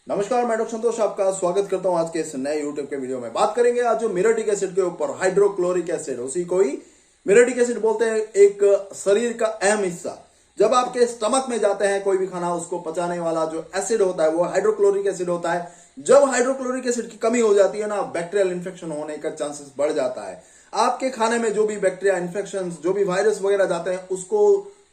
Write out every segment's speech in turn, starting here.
नमस्कार, मैं डॉक्टर संतोष आपका स्वागत करता हूं आज के इस नए यूट्यूब के वीडियो में। बात करेंगे आज जो मिरेटिक एसिड के ऊपर, हाइड्रोक्लोरिक एसिड, उसी को ही मिरेटिक एसिड बोलते हैं। एक शरीर का अहम हिस्सा, जब आपके स्टमक में जाते हैं कोई भी खाना, उसको पचाने वाला जो एसिड होता है वो हाइड्रोक्लोरिक एसिड होता है। जब हाइड्रोक्लोरिक एसिड की कमी हो जाती है ना, बैक्टीरियल इन्फेक्शन होने का चांसेस बढ़ जाता है। आपके खाने में जो भी बैक्टीरिया इन्फेक्शन, जो भी वायरस वगैरह जाते हैं, उसको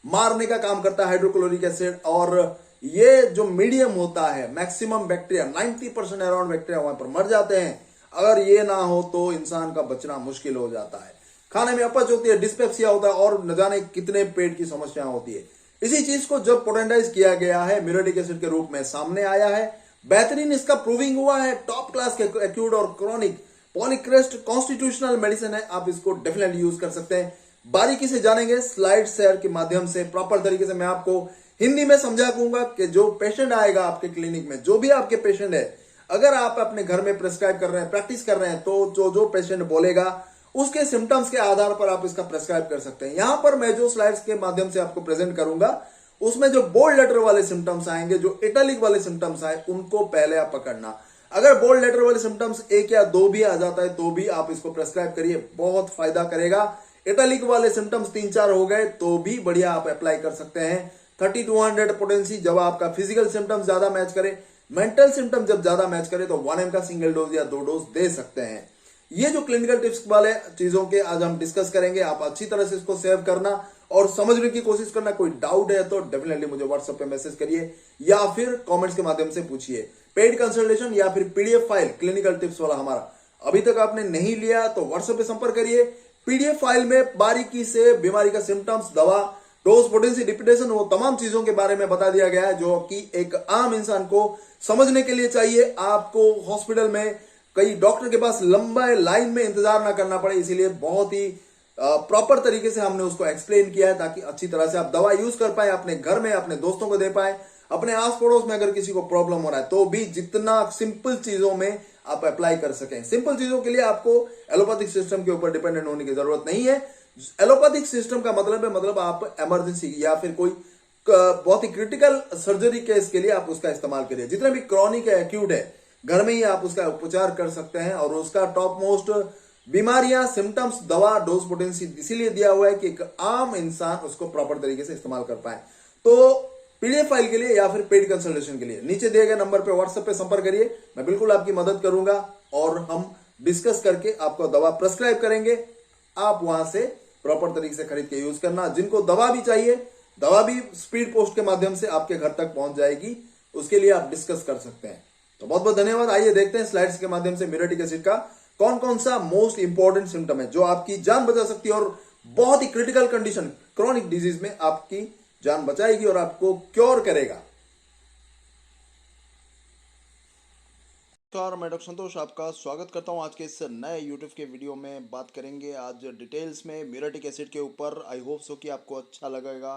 मारने का काम करता है हाइड्रोक्लोरिक एसिड। और ये जो मीडियम होता है, मैक्सिमम बैक्टीरिया 90% अराउंड बैक्टीरिया वहां पर मर जाते हैं। अगर ये ना हो तो इंसान का बचना मुश्किल हो जाता है। खाने में अपच होती है, डिस्पेप्सिया होता है और न जाने कितने पेट की समस्याएं होती है। इसी चीज को जब पोटेंटाइज किया गया है, मिरेटिक एसिड के रूप में सामने आया है, बेहतरीन इसका प्रूविंग हुआ है। टॉप क्लास के एक्यूट और क्रॉनिक पॉलीक्रेस्ट कॉन्स्टिट्यूशनल मेडिसिन है, आप इसको डेफिनेटली यूज कर सकते हैं। बारीकी से जानेंगे स्लाइड शेयर के माध्यम से, प्रॉपर तरीके से मैं आपको हिंदी में समझा दूंगा कि जो पेशेंट आएगा आपके क्लिनिक में, जो भी आपके पेशेंट है, अगर आप अपने घर में प्रेस्क्राइब कर रहे हैं, प्रैक्टिस कर रहे हैं, तो जो जो पेशेंट बोलेगा उसके सिम्टम्स के आधार पर आप इसका प्रेस्क्राइब कर सकते हैं। यहां पर मैं जो स्लाइड्स के माध्यम से आपको प्रेजेंट करूंगा, उसमें जो बोल्ड लेटर वाले सिम्टम्स आएंगे, जो इटैलिक वाले सिम्टम्स आए, उनको पहले आप पकड़ना। अगर बोल्ड लेटर वाले सिम्टम्स एक या दो भी आ जाता है तो भी आप इसको प्रेस्क्राइब करिए, बहुत फायदा करेगा। इटैलिक वाले सिम्टम्स 3-4 हो गए तो भी बढ़िया आप अप्लाई कर सकते हैं। 30-100 पोटेंसी जब आपका फिजिकल सिम्टम्स ज्यादा मैच करे, मेंटल सिम्टम जब ज्यादा मैच करे, तो 1 mg का सिंगल डोज या 2 डोज दे सकते हैं। ये जो क्लिनिकल टिप्स वाले चीजों के आज हम डिस्कस करेंगे, आप अच्छी तरह से इसको सेव करना और समझने की कोशिश करना। कोई डाउट है तो डेफिनेटली मुझे व्हाट्सएप पे मैसेज करिए या फिर कमेंट्स के माध्यम से पूछिए। पेड कंसल्टेशन या फिर पीडीएफ फाइल क्लिनिकल टिप्स वाला हमारा अभी तक आपने नहीं लिया तो व्हाट्सएप पे संपर्क करिए। पीडीएफ फाइल में बारीकी से बीमारी का सिम्टम्स, दवा, डोज, पोटेंसी, डिप्यूटेशन, वो तमाम चीजों के बारे में बता दिया गया है जो कि एक आम इंसान को समझने के लिए चाहिए। आपको हॉस्पिटल में कई डॉक्टर के पास लंबे लाइन में इंतजार ना करना पड़े, इसीलिए बहुत ही प्रॉपर तरीके से हमने उसको एक्सप्लेन किया है, ताकि अच्छी तरह से आप दवा यूज कर पाए, अपने घर में अपने दोस्तों को दे पाए, अपने आस पड़ोस में अगर किसी को प्रॉब्लम हो रहा है तो भी जितना सिंपल चीजों में आप अप्लाई कर सकें। सिंपल चीजों के लिए आपको एलोपैथिक सिस्टम के ऊपर डिपेंडेंट होने की जरूरत नहीं है। एलोपैथिक सिस्टम का मतलब है, मतलब आप इमरजेंसी या फिर कोई बहुत ही क्रिटिकल सर्जरी केस के लिए आप उसका इस्तेमाल करिए। जितने भी क्रॉनिक है, एक्यूट है, घर में ही आप उसका उपचार कर सकते हैं। और उसका टॉप मोस्ट बीमारियां, सिम्टम्स, दवा, डोज, पोटेंसी इसीलिए दिया हुआ है कि एक आम इंसान उसको प्रॉपर तरीके से इस्तेमाल कर पाए। तो पीडीएफ फाइल के लिए या फिर पेड कंसल्टेशन के लिए नीचे दिए गए नंबर पे व्हाट्सएप पे संपर्क करिए, मैं बिल्कुल आपकी मदद करूंगा और हम डिस्कस करके आपको दवा प्रेस्क्राइब करेंगे। आप वहां से प्रॉपर तरीके से खरीद के यूज करना। जिनको दवा भी चाहिए, दवा भी स्पीड पोस्ट के माध्यम से आपके घर तक पहुंच जाएगी, उसके लिए आप डिस्कस कर सकते हैं। तो बहुत बहुत धन्यवाद। आइए देखते हैं स्लाइड्स के माध्यम से मिरेटिक एसिड का कौन कौन सा मोस्ट इंपॉर्टेंट सिम्टम है जो आपकी जान बचा सकती है और बहुत ही क्रिटिकल कंडीशन, क्रॉनिक डिजीज में आपकी जान बचाएगी और आपको क्योर करेगा। नमस्कार, मैं डॉक्टर संतोष आपका स्वागत करता हूं आज के इस नए यूट्यूब के वीडियो में। बात करेंगे आज डिटेल्स में मिरेटिक एसिड के ऊपर। आई होप सो कि आपको अच्छा लगेगा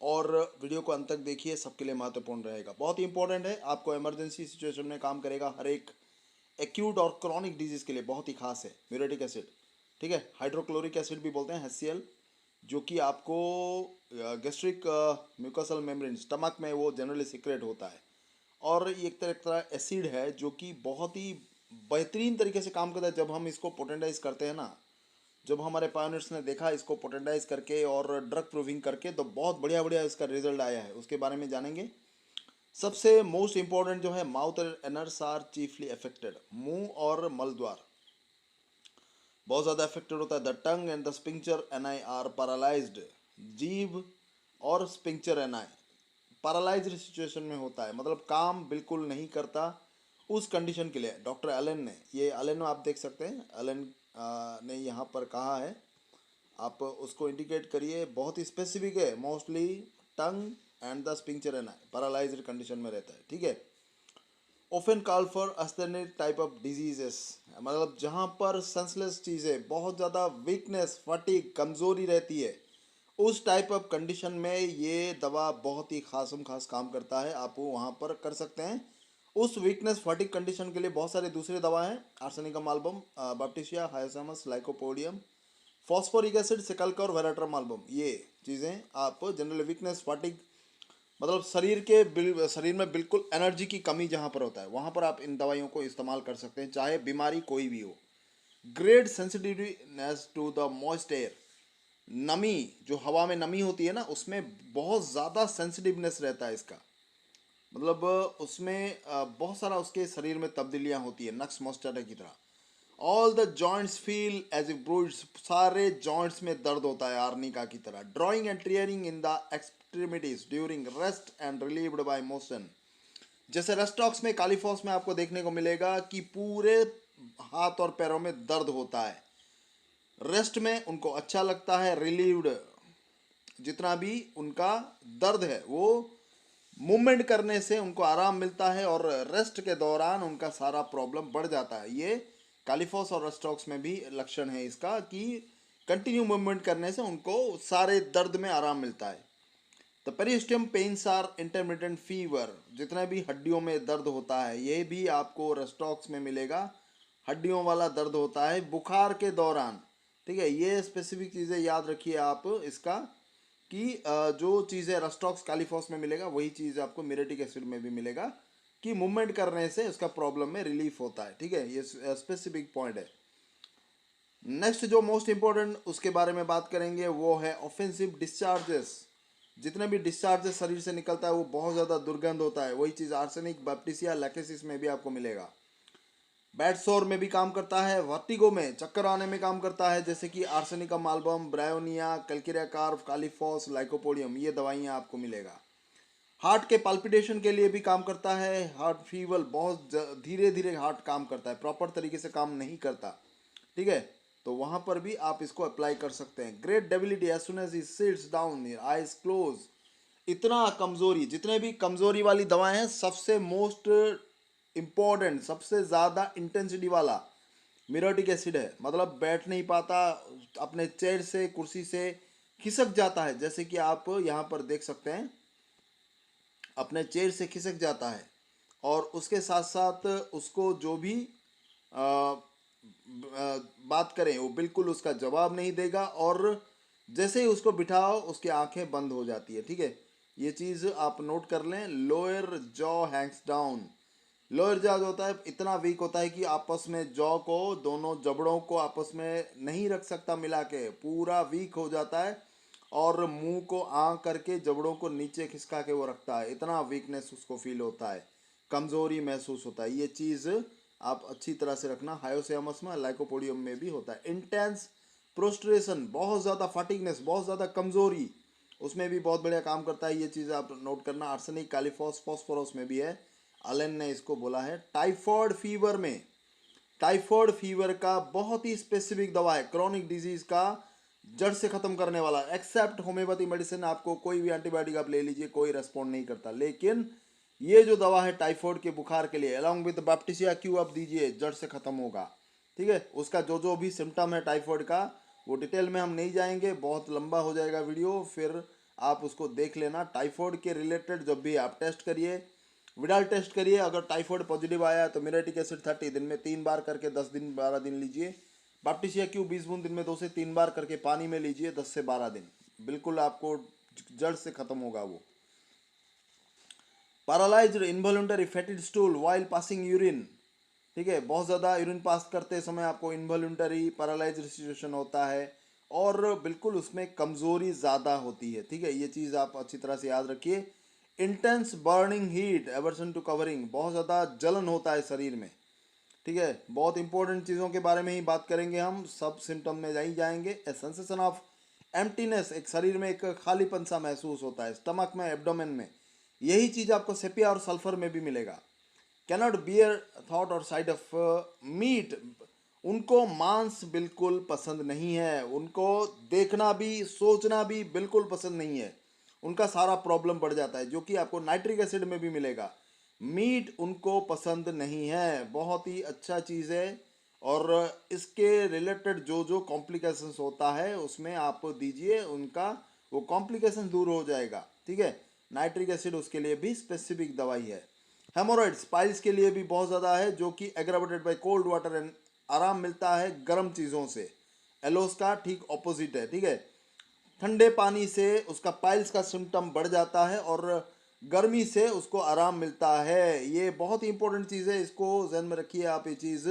और वीडियो को अंत तक देखिए, सबके लिए महत्वपूर्ण रहेगा, बहुत ही इंपॉर्टेंट है। आपको इमरजेंसी सिचुएशन में काम करेगा, हर एक एक्यूट और क्रॉनिक डिजीज के लिए बहुत ही खास है मिरेटिक एसिड। ठीक है, हाइड्रोक्लोरिक एसिड भी बोलते हैं, HCl, जो कि आपको गैस्ट्रिक म्यूकोसल मेम्ब्रेन, स्टमक में वो जनरली सीक्रेट होता है। और ये एक तरह एसिड है जो कि बहुत ही बेहतरीन तरीके से काम करता है जब हम इसको पोटेंटाइज करते हैं ना। जब हमारे पायोनियर्स ने देखा इसको पोटेंटाइज करके और ड्रग प्रूविंग करके, तो बहुत बढ़िया बढ़िया इसका रिजल्ट आया है, उसके बारे में जानेंगे। सबसे मोस्ट इंपॉर्टेंट जो है, माउथ और एनर्स आर चीफली अफेक्टेड। मुंह और मलद्वार बहुत ज़्यादा अफेक्टेड होता है। The tongue and the sphincter ani are paralysed. जीभ और स्पिंक्चर एनाई पैरालाइज्ड सिचुएशन में होता है, मतलब काम बिल्कुल नहीं करता। उस कंडीशन के लिए डॉक्टर एलन ने, ये एलन आप देख सकते हैं, एलन ने यहाँ पर कहा है, आप उसको इंडिकेट करिए, बहुत ही स्पेसिफिक है। Mostly tongue and the sphincter ani paralysed condition में रहता है। ठीक है, often call for asthenic type of diseases, मतलब जहाँ पर सेंसलेस चीज़ें, बहुत ज़्यादा वीकनेस, फटीग, कमज़ोरी रहती है, उस टाइप ऑफ कंडीशन में ये दवा बहुत ही खासम खास काम करता है। आप वहाँ पर कर सकते हैं। उस वीकनेस, फटीग कंडीशन के लिए बहुत सारे दूसरे दवा हैं, Arsenicum album, Baptisia, Hyoscyamus, Lycopodium, phosphoric acid, सिकलका और वेराट्रम एल्बम। ये चीज़ें आप जनरल वीकनेस, फटीग, मतलब शरीर में बिल्कुल एनर्जी की कमी जहाँ पर होता है वहाँ पर आप इन दवाइयों को इस्तेमाल कर सकते हैं, चाहे बीमारी कोई भी हो। Great sensitiveness to the moist air, नमी, जो हवा में नमी होती है ना, उसमें बहुत ज़्यादा सेंसिटिवनेस रहता है इसका। मतलब उसमें बहुत सारा उसके शरीर में तब्दीलियाँ होती है, नक्स मॉस्टाटा की तरह। All the joints feel as a bruised, सारे जॉइंट्स में दर्द होता है आर्निका की तरह। Drawing and tearing in the extremities during rest and relieved by motion, जैसे रेस्टॉक्स में, कालीफॉस में आपको देखने को मिलेगा कि पूरे हाथ और पैरों में दर्द होता है। रेस्ट में उनको अच्छा लगता है, रिलीव्ड, जितना भी उनका दर्द है वो मूवमेंट करने से उनको आराम मिलता है, और रेस्ट के दौरान उनका सारा प्रॉब्लम बढ़ जाता है। ये कालीफॉस और रेस्टॉक्स में भी लक्षण है इसका कि कंटिन्यू मूवमेंट करने से उनको सारे दर्द में आराम मिलता है। The periosteum pains are intermittent fever, जितना भी हड्डियों में दर्द होता है ये भी आपको रेस्टॉक्स में मिलेगा। हड्डियों वाला दर्द होता है बुखार के दौरान, ठीक है। ये स्पेसिफिक चीज़ें याद रखिए आप इसका, कि जो चीज़ें रेस्टॉक्स कालीफॉस में मिलेगा वही चीज़ आपको मिरेटिक एसिड में भी मिलेगा, कि मूवमेंट करने से उसका प्रॉब्लम में रिलीफ होता है, ठीक है। ये स्पेसिफिक पॉइंट है। नेक्स्ट जो मोस्ट इंपॉर्टेंट उसके बारे में बात करेंगे वो है ऑफेंसिव डिस्चार्जेस। जितने भी डिस्चार्जेस शरीर से निकलता है वो बहुत ज़्यादा दुर्गंध होता है, वही चीज़ आर्सेनिक, बैप्टिसिया, लैकेसिस में भी आपको मिलेगा। बैड सोर में भी काम करता है, वर्टिगो में, चक्कर आने में काम करता है, जैसे कि arsenicum album, bryonia, calcarea curve, Kali phos, lycopodium, ये दवाइयाँ आपको मिलेगा। हार्ट के पाल्पिटेशन के लिए भी काम करता है। हार्ट फीवर, बहुत धीरे धीरे हार्ट काम करता है, प्रॉपर तरीके से काम नहीं करता, ठीक है। तो वहाँ पर भी आप इसको अप्लाई कर सकते हैं। Great debility as soon as he sits down, eyes close, इतना कमजोरी, जितने भी कमजोरी वाली दवाएं हैं, सबसे मोस्ट इम्पोर्टेंट, सबसे ज़्यादा इंटेंसिटी वाला मिरोटिक एसिड है। मतलब बैठ नहीं पाता, अपने चेयर से, कुर्सी से खिसक जाता है, जैसे कि आप यहाँ पर देख सकते हैं, अपने चेयर से खिसक जाता है। और उसके साथ साथ उसको जो भी बात करें वो बिल्कुल उसका जवाब नहीं देगा, और जैसे ही उसको बिठाओ उसकी आंखें बंद हो जाती है, ठीक है। ये चीज़ आप नोट कर लें। Lower jaw Hanks down, lower jaw जो होता है इतना वीक होता है कि आपस में जॉ को, दोनों जबड़ों को आपस में नहीं रख सकता मिला के, पूरा वीक हो जाता है, और मुंह को आं करके जबड़ों को नीचे खिसका के वो रखता है, इतना वीकनेस उसको फील होता है, कमजोरी महसूस होता है। ये चीज़ आप अच्छी तरह से रखना। हायोसेमस में, लाइकोपोडियम में भी होता है। इंटेंस प्रोस्ट्रेशन, बहुत ज़्यादा फटीगनेस, बहुत ज़्यादा कमजोरी, उसमें भी बहुत बढ़िया काम करता है। ये चीज़ आप नोट करना। आर्सेनिक, कालीफॉस, फॉस्फोरस में भी है, अलेन ने इसको बोला है। टाइफॉइड फीवर में, टाइफॉइड फीवर का बहुत ही स्पेसिफिक दवा है, क्रॉनिक डिजीज का जड़ से खत्म करने वाला। एक्सेप्ट होम्योपैथी मेडिसिन, आपको कोई भी एंटीबायोटिक आप ले लीजिए, कोई रेस्पॉन्ड नहीं करता, लेकिन ये जो दवा है टाइफॉइड के बुखार के लिए, अलॉन्ग विद बैप्टिसिया क्यू आप दीजिए, जड़ से खत्म होगा, ठीक है। उसका जो जो भी सिम्टम है टाइफॉइड का, वो डिटेल में हम नहीं जाएंगे, बहुत लंबा हो जाएगा वीडियो, फिर आप उसको देख लेना। टाइफॉइड के रिलेटेड जब भी आप टेस्ट करिए, विडाल टेस्ट करिए, अगर टाइफॉइड पॉजिटिव आया तो मिरेटिक एसिड 30 दिन में 3 बार करके 10 दिन 12 दिन लीजिए। बैप्टिसिया क्यू 20 बूंद दिन में 2 से 3 बार करके पानी में लीजिए 10 से 12 दिन, बिल्कुल आपको जड़ से खत्म होगा वो। Paralysed involuntary fatty stool while passing urine, ठीक है, बहुत ज़्यादा यूरिन पास करते समय आपको इनवॉल्यूंटरी पैरालाइज्ड सिचुएशन होता है, और बिल्कुल उसमें कमज़ोरी ज़्यादा होती है, ठीक है। ये चीज़ आप अच्छी तरह से याद रखिए। Intense burning heat, aversion to covering, बहुत ज़्यादा जलन होता है शरीर में, ठीक है। बहुत इंपॉर्टेंट चीज़ों के बारे में ही बात करेंगे हम, सब सिम्टम में नहीं जाएंगे। ए सेंसेशन ऑफ एम्प्टीनेस, एक शरीर में एक खालीपन सा महसूस होता है, स्टमक में, एब्डोमेन में। यही चीज़ आपको सेपिया और सल्फर में भी मिलेगा। कैनॉट बियर थॉट और साइड ऑफ मीट, उनको मांस बिल्कुल पसंद नहीं है, उनको देखना भी, सोचना भी बिल्कुल पसंद नहीं है, उनका सारा प्रॉब्लम बढ़ जाता है, जो कि आपको नाइट्रिक एसिड में भी मिलेगा। मीट उनको पसंद नहीं है, बहुत ही अच्छा चीज़ है, और इसके रिलेटेड जो जो कॉम्प्लिकेशंस होता है उसमें आप दीजिए, उनका वो कॉम्प्लिकेशन दूर हो जाएगा, ठीक है। नाइट्रिक एसिड उसके लिए भी स्पेसिफिक दवाई है। हेमोरॉइड्स, पाइल्स के लिए भी बहुत ज़्यादा है, जो कि aggravated by cold water and, आराम मिलता है गर्म चीज़ों से। एलोस का ठीक ऑपोजिट है, ठीक है। ठंडे पानी से उसका पाइल्स का सिम्टम बढ़ जाता है, और गर्मी से उसको आराम मिलता है। ये बहुत ही इंपॉर्टेंट चीज़ है, इसको ध्यान में रखिए आप। ये चीज़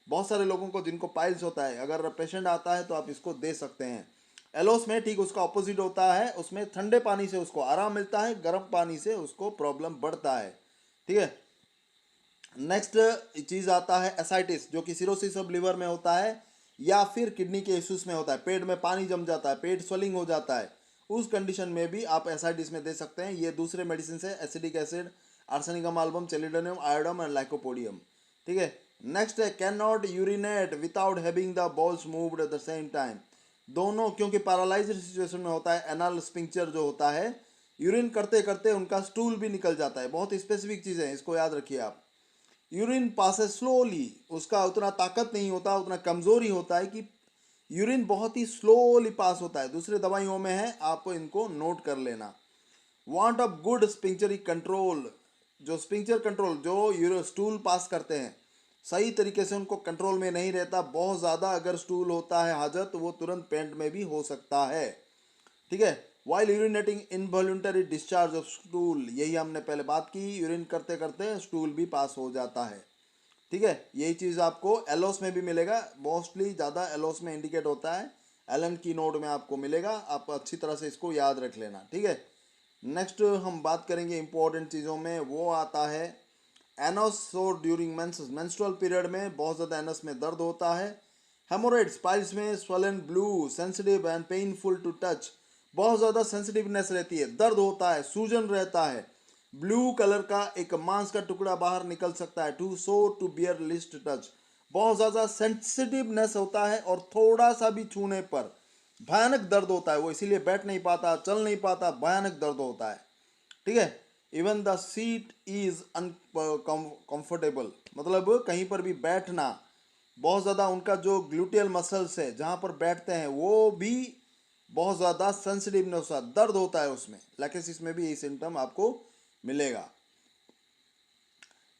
बहुत सारे लोगों को जिनको पाइल्स होता है, अगर पेशेंट आता है तो आप इसको दे सकते हैं। एलोस में ठीक उसका ऑपोजिट होता है, उसमें ठंडे पानी से उसको आराम मिलता है, गर्म पानी से उसको प्रॉब्लम बढ़ता है। ठीक है। नेक्स्ट चीज आता है एसाइटिस, जो कि सिरोसिस ऑफ लिवर में होता है या फिर किडनी के इश्यूज में होता है। पेट में पानी जम जाता है, पेट स्वेलिंग हो जाता है, उस कंडीशन में भी आप एसाइटिस में दे सकते हैं। ये दूसरे मेडिसिन है, acidic acid, arsenicum album, chelidonium, आयोडम and lycopodium. ठीक है। नेक्स्ट है can not urinate without having the balls moved at the same time. दोनों, क्योंकि पैरालाइज्ड सिचुएशन में होता है, एनल स्पिंक्चर जो होता है, यूरिन करते करते उनका स्टूल भी निकल जाता है। बहुत स्पेसिफिक चीज़ है, इसको याद रखिए आप। यूरिन पासेस स्लोली, उसका उतना ताकत नहीं होता, उतना कमजोरी होता है कि यूरिन बहुत ही स्लोली पास होता है। दूसरे दवाइयों में है, आपको इनको नोट कर लेना। वांट ऑफ गुड स्पिंक्चरी कंट्रोल, जो स्पिंक्चर कंट्रोल, जो स्टूल पास करते हैं सही तरीके से, उनको कंट्रोल में नहीं रहता। बहुत ज़्यादा अगर स्टूल होता है हाजत, तो वो तुरंत पेट में भी हो सकता है। ठीक है। While urinating involuntary discharge of stool, यही हमने पहले बात की, यूरिन करते करते स्टूल भी पास हो जाता है। ठीक है। यही चीज़ आपको एलोस में भी मिलेगा, मोस्टली ज़्यादा एलोस में इंडिकेट होता है, एलन की नोट में आपको मिलेगा। आप अच्छी तरह से इसको याद रख लेना। ठीक है। नेक्स्ट हम बात करेंगे इंपॉर्टेंट चीज़ों में, वो आता है एनोस सोर ड्यूरिंग मेंस्ट्रुअल पीरियड में बहुत ज़्यादा एनस में दर्द होता है। हेमोरेड्स, पाइल्स में swollen blue, sensitive and painful to touch, बहुत ज़्यादा सेंसिटिवनेस रहती है, दर्द होता है, सूजन रहता है, ब्लू कलर का एक मांस का टुकड़ा बाहर निकल सकता है, too sore to bear least touch, बहुत ज़्यादा सेंसिटिवनेस होता है और थोड़ा सा भी छूने पर भयानक दर्द होता है। वो इसीलिए बैठ नहीं पाता, चल नहीं पाता, भयानक दर्द होता है। ठीक है। Even the seat is uncomfortable, मतलब कहीं पर भी बैठना, बहुत ज़्यादा उनका जो ग्लूटियल मसल्स है जहाँ पर बैठते हैं वो भी बहुत ज़्यादा सेंसिटिवनेस होता है, दर्द होता है उसमें। लैकेसिस में भी यही सिम्टम आपको मिलेगा।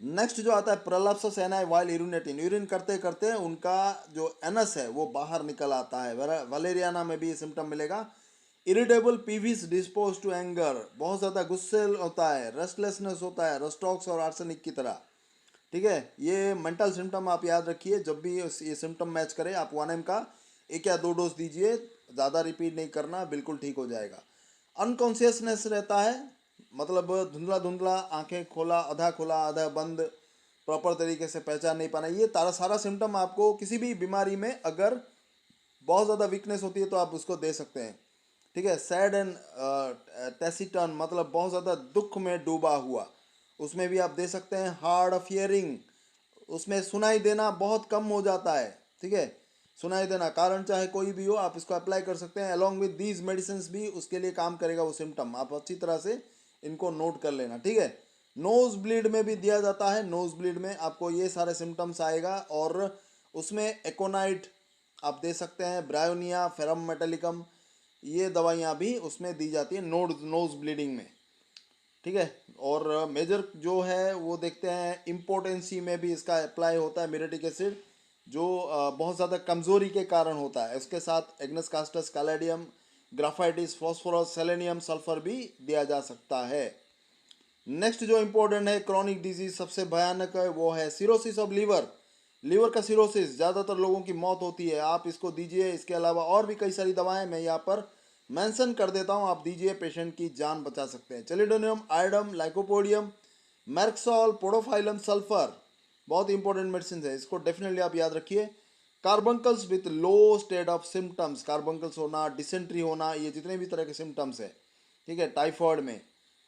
नेक्स्ट जो आता है प्रलाप्सस एनाई वाइल यूरिनेटिंग, यूरिन करते करते उनका जो एनस है वो बाहर निकल आता है। वलेरियाना में भी ये सिम्टम मिलेगा। इरिटेबल पीविस डिस्पोज टू एंगर, बहुत ज़्यादा गुस्से होता है, रेस्टलेसनेस होता है, रस्टॉक्स और आर्सेनिक की तरह। ठीक है। ये मेंटल सिम्टम आप याद रखिए, जब भी ये सिम्टम मैच करे आप 1M का 1 या 2 डोज दीजिए, ज़्यादा रिपीट नहीं करना, बिल्कुल ठीक हो जाएगा। अनकॉन्शियसनेस रहता है, मतलब धुंधला धुंधला, आंखें खोला आधा बंद, प्रॉपर तरीके से पहचान नहीं पाना, ये तारा सारा सिम्टम आपको किसी भी बीमारी में अगर बहुत ज़्यादा वीकनेस होती है तो आप उसको दे सकते हैं। ठीक है। सैड एंड टेसिटन, मतलब बहुत ज़्यादा दुख में डूबा हुआ, उसमें भी आप दे सकते हैं। हार्ड ऑफ हियरिंग, उसमें सुनाई देना बहुत कम हो जाता है। ठीक है। सुनाई देना कारण चाहे कोई भी हो, आप इसको अप्लाई कर सकते हैं। अलॉन्ग विद दीज मेडिसिन भी उसके लिए काम करेगा वो सिम्टम, आप अच्छी तरह से इनको नोट कर लेना। ठीक है। नोज ब्लीड में भी दिया जाता है, नोज ब्लीड में आपको ये सारे सिम्टम्स आएगा, और उसमें एकोनाइट आप दे सकते हैं, ब्रायोनिया, फेरम मेटेलिकम, ये दवाइयाँ भी उसमें दी जाती है नोज ब्लीडिंग में। ठीक है। और मेजर जो है वो देखते हैं, इम्पोर्टेंसी में भी इसका अप्लाई होता है मिरेटिक एसिड, जो बहुत ज़्यादा कमजोरी के कारण होता है। उसके साथ agnus castus, caladium, ग्राफाइटिस, phosphorus, selenium, sulphur भी दिया जा सकता है। नेक्स्ट जो इम्पोर्टेंट है क्रॉनिक डिजीज सबसे भयानक है, वो है सिरोसिस ऑफ लीवर। लीवर का सिरोसिस, ज़्यादातर लोगों की मौत होती है, आप इसको दीजिए। इसके अलावा और भी कई सारी दवाएं मैं यहाँ पर मेंशन कर देता हूँ, आप दीजिए, पेशेंट की जान बचा सकते हैं। चेलिडोनियम, आयोडम, लाइकोपोडियम, मैर्क्सॉल, पोडोफाइलम, सल्फर, बहुत इंपॉर्टेंट मेडिसिन है, इसको डेफिनेटली आप याद रखिए। Carbuncles with low state of symptoms, carbuncles होना, डिसेंट्री होना, ये जितने भी तरह के सिम्टम्स है, ठीक है, टाइफॉइड में,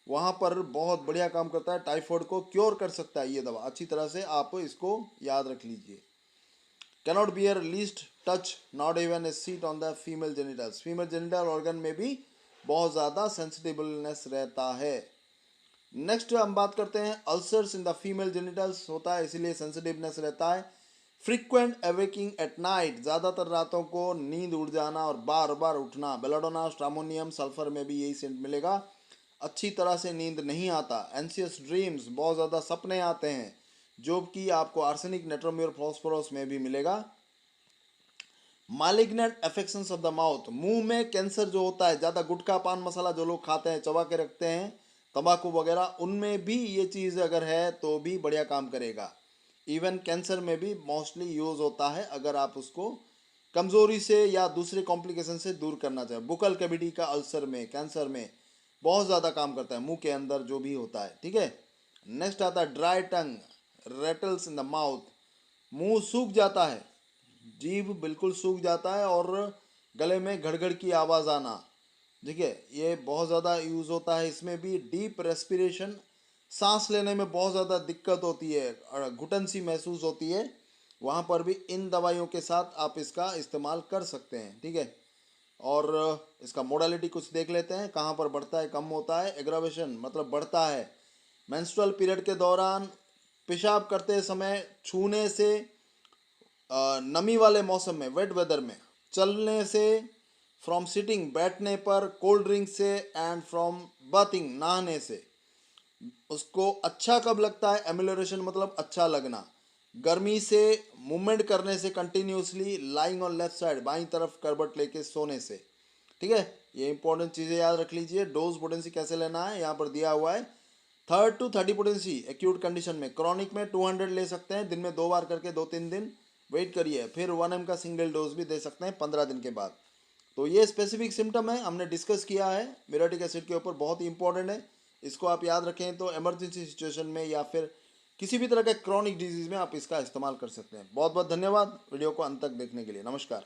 वहाँ पर बहुत बढ़िया काम करता है, टाइफॉइड को क्योर कर सकता है ये दवा। अच्छी तरह से आप इसको याद रख लीजिए। Cannot beer least touch not even a seat on the female genitals, female genital organ में भी बहुत ज़्यादा सेंसिटिवनेस रहता है। नेक्स्ट हम बात करते हैं ulcers in the female genitals होता है, इसीलिए सेंसिटिवनेस रहता है। फ्रीक्वेंट अवेकिंग एट नाइट, ज़्यादातर रातों को नींद उड़ जाना और बार बार उठना, बेलाडोना, स्ट्रामोनियम, सल्फर में भी यही सेंट मिलेगा। अच्छी तरह से नींद नहीं आता, एंशियस ड्रीम्स, बहुत ज़्यादा सपने आते हैं, जो कि आपको आर्सेनिक, नेट्रोम्यूर, फॉस्फोरस में भी मिलेगा। मालिग्नेंट अफेक्शंस ऑफ द माउथ, मुंह में कैंसर जो होता है, ज़्यादा गुटखा, पान मसाला जो लोग खाते हैं, चबा के रखते हैं, तंबाकू वगैरह, उनमें भी ये चीज़ अगर है तो भी बढ़िया काम करेगा। इवन कैंसर में भी मोस्टली यूज़ होता है अगर आप उसको कमज़ोरी से या दूसरे कॉम्प्लिकेशन से दूर करना चाहें। बुकल कैविटी का अल्सर में, कैंसर में बहुत ज़्यादा काम करता है, मुंह के अंदर जो भी होता है, ठीक है। नेक्स्ट आता है dry tongue, rattles in the mouth, मुंह सूख जाता है, जीभ बिल्कुल सूख जाता है और गले में घड़घड़ की आवाज़ आना, ठीक है, ये बहुत ज़्यादा यूज़ होता है। इसमें भी डीप रेस्पिरेशन, सांस लेने में बहुत ज़्यादा दिक्कत होती है, घुटन सी महसूस होती है, वहाँ पर भी इन दवाइयों के साथ आप इसका इस्तेमाल कर सकते हैं, ठीक है। और इसका मोडालिटी कुछ देख लेते हैं, कहाँ पर बढ़ता है, कम होता है। एग्रावेशन मतलब बढ़ता है मेंस्ट्रुअल पीरियड के दौरान, पेशाब करते समय, छूने से, नमी वाले मौसम में, वेट वेदर में, चलने से, फ्रॉम सिटिंग बैठने पर, कोल्ड ड्रिंक से, एंड फ्रॉम बाथिंग नहाने से। उसको अच्छा कब लगता है, एमिलोरेशन मतलब अच्छा लगना, गर्मी से, मूवमेंट करने से continuously, lying on left side बाईं तरफ करवट लेके सोने से, ठीक है। ये इंपॉर्टेंट चीज़ें याद रख लीजिए। डोज पोटेंसी कैसे लेना है यहाँ पर दिया हुआ है, 3rd to 30 potency acute condition में। क्रॉनिक में 200 ले सकते हैं, दिन में 2 बार करके 2-3 दिन वेट करिए, फिर 1 mg का सिंगल डोज भी दे सकते हैं 15 दिन के बाद। तो ये स्पेसिफिक सिम्टम है, हमने डिस्कस किया है मिरोटिक एसिड के ऊपर, बहुत ही इंपॉर्टेंट है। इसको आप याद रखें तो इमरजेंसी सिचुएशन में या फिर किसी भी तरह के क्रॉनिक डिजीज में आप इसका इस्तेमाल कर सकते हैं। बहुत बहुत धन्यवाद वीडियो को अंत तक देखने के लिए। नमस्कार।